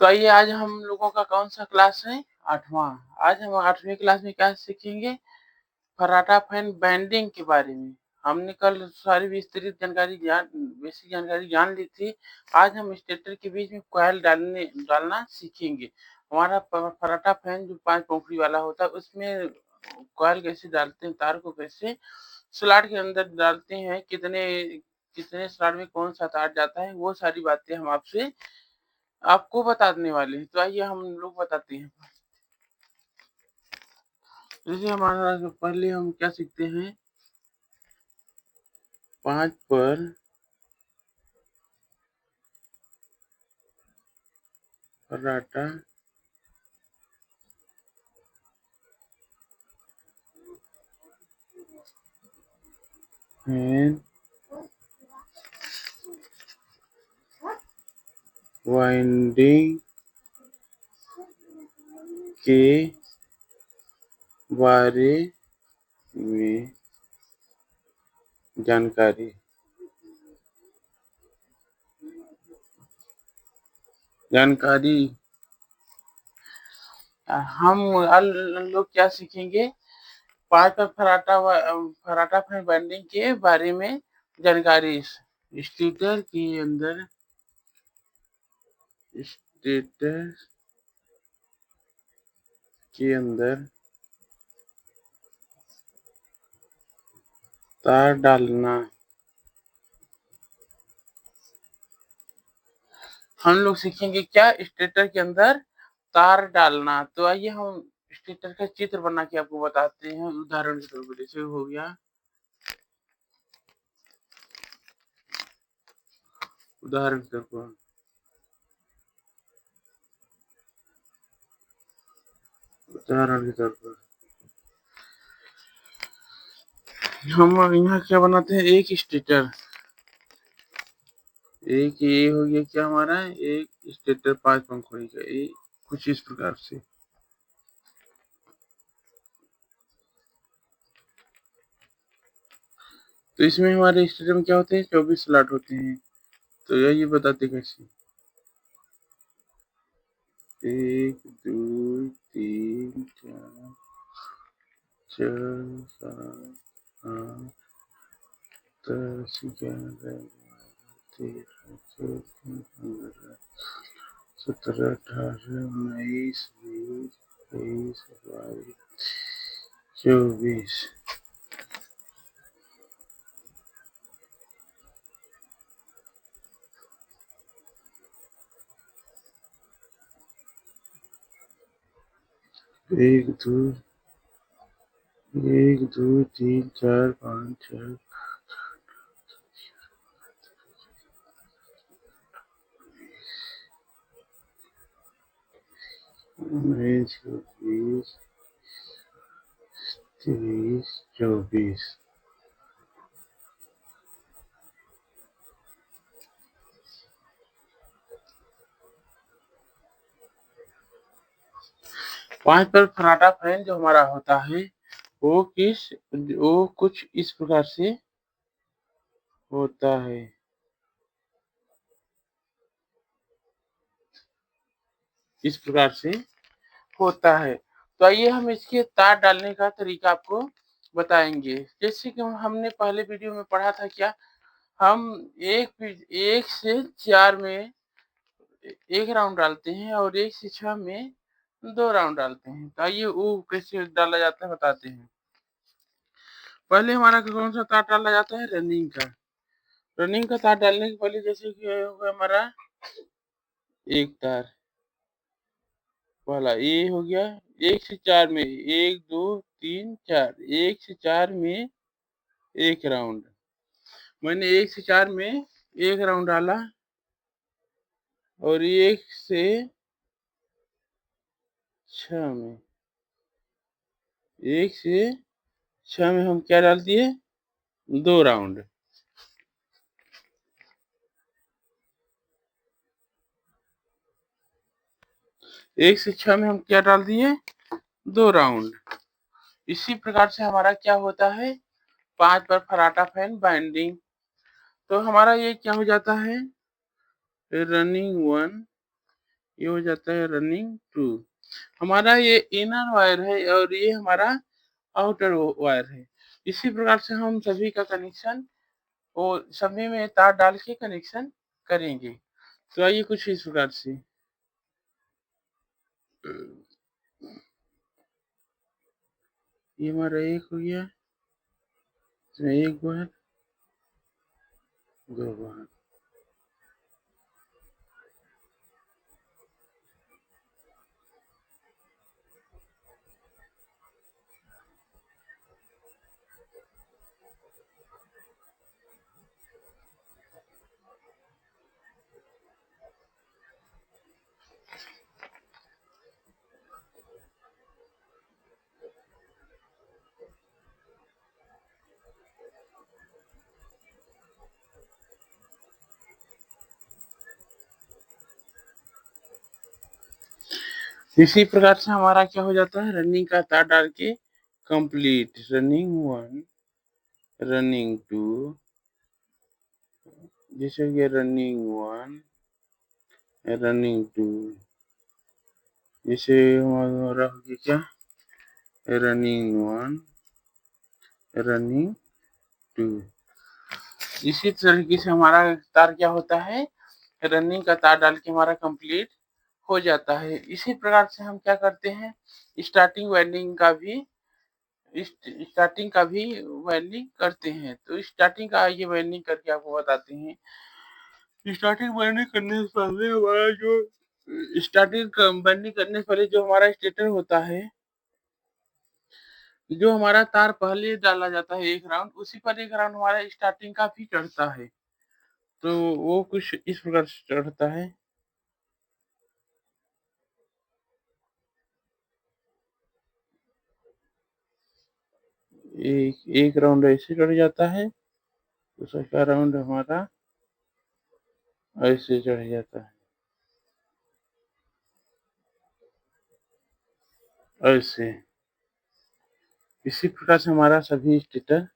आइए आज हम लोगों का कौन-सा क्लास है? 8वां। आज हम 8वीं क्लास में क्या सीखेंगे? फर्राटा फैन बैंडिंग के बारे में। हमने कल सारी विस्तृत बेसिक जानकारी जान ली थी। आज हम स्टेटर के बीच में कॉइल डालना सीखेंगे। हमारा फर्राटा फैन जो 5 पंखुड़ी वाला होता है उसमें कॉइल कैसे डालते हैं, तार को कैसे स्लॉट के अंदर डालते हैं, कितने कितने स्लॉट में कौन-सा तार जाता है, वो सारी बातें हम आपको बताने वाले हैं। तो आइए हम लोग बताते हैं। जैसे हमारा जो पहले हम क्या सीखते हैं 5 पर फर्राटा फैन वाइंडिंग के बारे में जानकारी। हम लोग क्या सीखेंगे 5 पर फर्राटा फैन वाइंडिंग के बारे में जानकारी। स्टेटर के अंदर तार डालना। हम लोग सीखेंगे क्या स्टेटर के अंदर तार डालना। तो आइए हम स्टेटर का चित्र बना के आपको बताते हैं उदाहरण के तौर पर। जैसे हो गया उदाहरण के तौर पर हम यहाँ क्या बनाते हैं एक स्टेटर, एक ये हो गया क्या हमारा एक स्टेटर 5 पंखुड़ी का, ये कुछ इस प्रकार से। तो इसमें हमारे स्टेटर में क्या होते हैं 24 स्लॉट होते हैं। तो ये बताते कैसे 1 2 3 4 6 7 8 10 11 13 14 15 17 18 19 20 21 22 24। एक दो तीन चार पाँच छः 19 20 23 24। 5 पर फर्राटा फैन जो हमारा होता है वो कुछ इस प्रकार से होता है। इस प्रकार से होता है। तो आइए हम इसके तार डालने का तरीका आपको बताएंगे। जैसे कि हमने पहले वीडियो में पढ़ा था क्या हम एक से 4 में 1 राउंड डालते हैं और 1 से 6 में 2 राउंड डालते हैं। तो आइए वो कैसे डाला जाता है बताते हैं। पहले हमारा कौन सा तार डाला जाता है रनिंग का। रनिंग का तार डालने के पहले जैसे कि होगा हमारा एक तार पहला ये हो गया 1 से 4 में 1 2 3 4 1 से 4 में 1 राउंड। मैंने 1 से 4 में 1 राउंड डाला और 1 से 6 में 1 से 6 में हम क्या डाल दिए 2 राउंड। एक से 6 में हम क्या डाल दिए 2 राउंड। इसी प्रकार से हमारा क्या होता है 5 पर फर्राटा फैन बाइंडिंग। तो हमारा ये क्या हो जाता है रनिंग 1 ये हो जाता है रनिंग टू। हमारा ये इनर वायर है और ये हमारा आउटर वायर है। इसी प्रकार से हम सभी का कनेक्शन वो सभी में तार डाल के कनेक्शन करेंगे। तो आइए कुछ इस प्रकार से ये हमारा एक हो गया, इसमें एक बार, दो बार। इसी प्रकार से हमारा क्या हो जाता है, रनिंग का तार डाल के complete, running one, running two, जैसे कि रनिंग वन, रनिंग टू, जैसे हमारा हो गया क्या, रनिंग वन, रनिंग टू। इसी तरीके से हमारा तार क्या होता है, रनिंग का तार डाल के हमारा कंप्लीट हो जाता है। इसी प्रकार से हम क्या करते हैं, स्टार्टिंग वाइंडिंग का भी स्टार्टिंग का भी वाइंडिंग करते हैं। तो स्टार्टिंग का ये वाइंडिंग करके आपको बताते हैं। स्टार्टिंग वाइंडिंग करने से पहले हमारा जो स्टार्टिंग वाइंडिंग करने से पहले जो हमारा स्टेटर होता है, जो हमारा तार पहले डाला जाता है एक राउंड, उसी पर एक राउंड हमारा स्टार्टिंग का भी चढ़ता है। तो वो कुछ इस प्रकार से चढ़ता है। एक राउंड ऐसे चढ़ जाता है, दूसरा राउंड हमारा ऐसे चढ़ जाता है, ऐसे। इसी प्रकार से हमारा सभी स्टेटर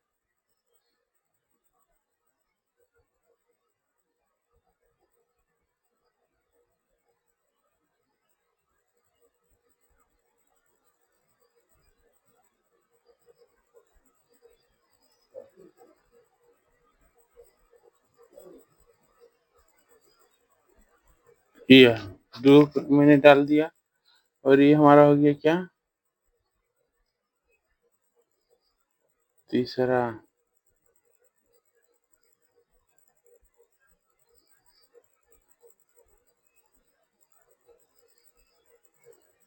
किया, दो मैंने डाल दिया और ये हमारा हो गया क्या, तीसरा।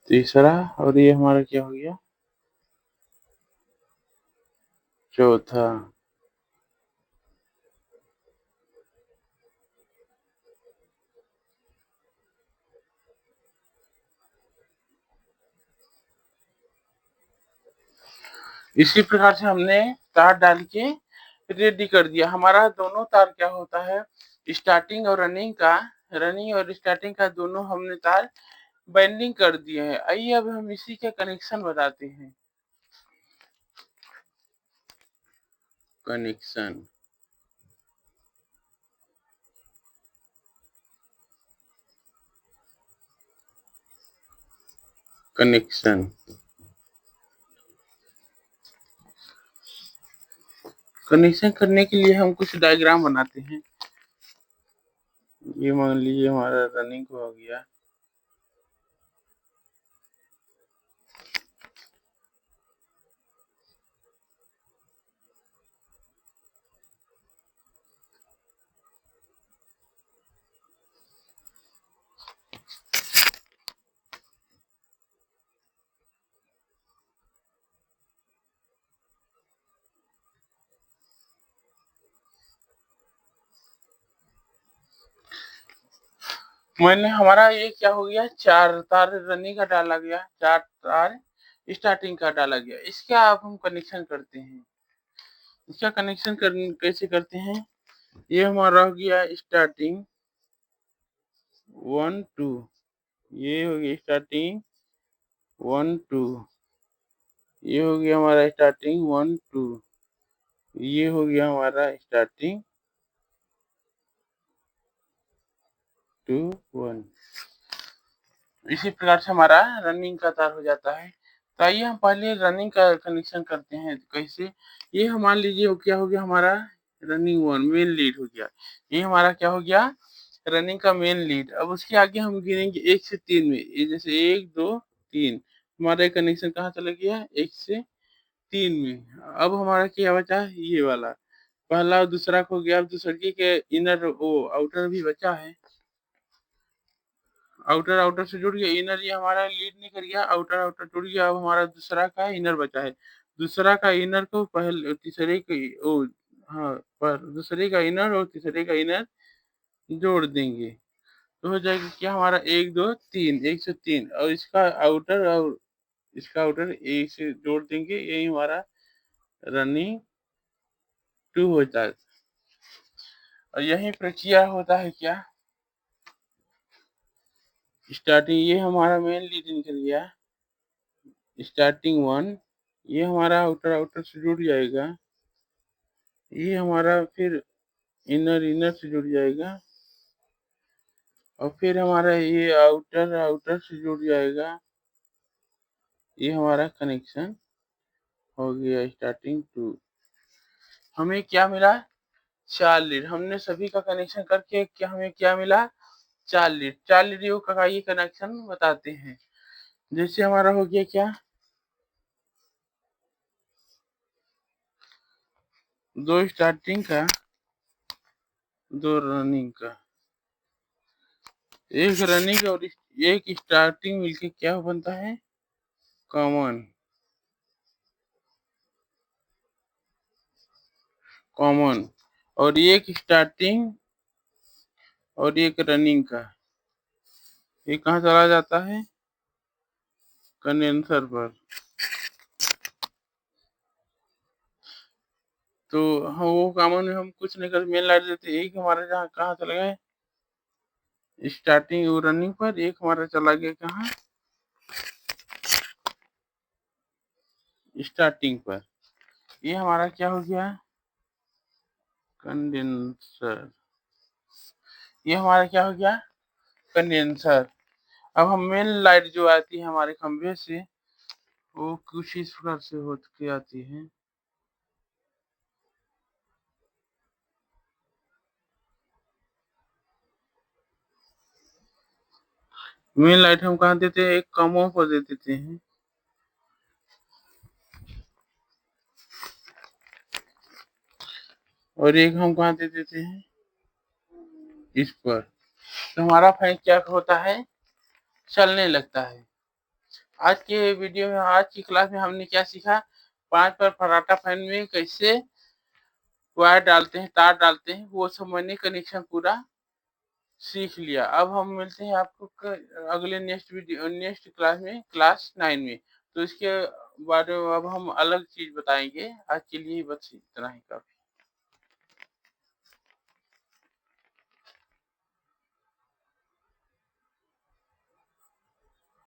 तीसरा और ये हमारा क्या हो गया, चौथा। इसी प्रकार से हमने तार डाल के रेडी कर दिया। हमारा दोनों तार क्या होता है, स्टार्टिंग और रनिंग का, रनिंग और स्टार्टिंग का दोनों हमने तार बाइंडिंग कर दिए हैं। आइए अब हम इसी के कनेक्शन बताते हैं। कनेक्शन, कनेक्शन कनेक्शन करने के लिए हम कुछ डायग्राम बनाते हैं। ये मान लीजिए हमारा रनिंग हो गया, मैंने हमारा ये क्या हो गया, 4 तार रनिंग का डाला गया, 4 तार स्टार्टिंग का डाला गया। इसका अब हम कनेक्शन करते हैं। इसका कनेक्शन कैसे करते हैं, ये हमारा हो गया स्टार्टिंग 1 2, ये हो गया स्टार्टिंग 1 2, ये हो गया हमारा स्टार्टिंग 1 2, ये हो गया हमारा स्टार्टिंग 2 1। इसी प्रकार से हमारा रनिंग का तार हो जाता है। तो आइए हम पहले रनिंग का कनेक्शन करते हैं कैसे। ये मान लीजिए क्या हो गया हमारा रनिंग 1 मेन लीड हो गया। ये हमारा क्या हो गया रनिंग का मेन लीड। अब उसके आगे हम गिनेंगे 1 से 3 में, ये जैसे 1 2 3 हमारा कनेक्शन कहाँ चला गया 1 से 3 में। अब हमारा क्या बचा ये वाला पहला और दूसरा हो गया। अब दूसरे के इनर वो आउटर भी बचा है, आउटर आउटर से जुड़ गया, इनर ये हमारा लीड नहीं कर गया, आउटर आउटर जुड़ गया। अब हमारा दूसरा का इनर बचा है, दूसरा का इनर को पहले तीसरे के ओ हाँ पर दूसरे का इनर और तीसरे का इनर जोड़ देंगे तो हो जाएगा क्या हमारा 1 2 3 1 से 3 और इसका आउटर और इसका आउटर एक से जोड़ देंगे, यही हमारा रनिंग 2 होता है। और यही प्रक्रिया होता है क्या स्टार्टिंग, ये हमारा मेन लीड निकल गया स्टार्टिंग 1, ये हमारा आउटर आउटर से जुड़ जाएगा, ये हमारा फिर इनर इनर से जुड़ जाएगा और फिर हमारा ये आउटर आउटर से जुड़ जाएगा। ये हमारा कनेक्शन हो गया स्टार्टिंग 2। हमें क्या मिला 4 लीड। हमने सभी का कनेक्शन करके क्या हमें क्या मिला 4 लीड। 4 लीड का ये कनेक्शन बताते हैं। जैसे हमारा हो गया क्या 2 स्टार्टिंग का 2 रनिंग का, एक रनिंग और एक स्टार्टिंग मिलके क्या बनता है कॉमन कॉमन और एक स्टार्टिंग और एक रनिंग का, ये कहाँ चला जाता है कंडेंसर पर। तो हम वो कॉमन में हम कुछ नहीं कर मेन लाइट देते, एक हमारा जहाँ कहाँ चला गया स्टार्टिंग और रनिंग पर, एक हमारा चला गया कहाँ स्टार्टिंग पर। ये हमारा क्या हो गया कंडेंसर, ये हमारा क्या हो गया कंडेंसर। अब हम मेन लाइट जो आती है हमारे खंभे से वो कुछ इस प्रकार से होत के आती है। मेन लाइट हम कहाँ देते हैं एक कमों पर दे देते हैं, और एक हम कहाँ दे देते हैं इस पर। तो हमारा फैन क्या होता है चलने लगता है। आज के वीडियो में आज की क्लास में हमने क्या सीखा 5 पर फर्राटा फैन में कैसे वायर डालते हैं तार डालते हैं, वो सब मैंने कनेक्शन पूरा सीख लिया। अब हम मिलते हैं आपको अगले नेक्स्ट क्लास में क्लास 9 में। तो इसके बारे में अब हम अलग चीज बताएंगे। आज के लिए बस इतना ही काफी।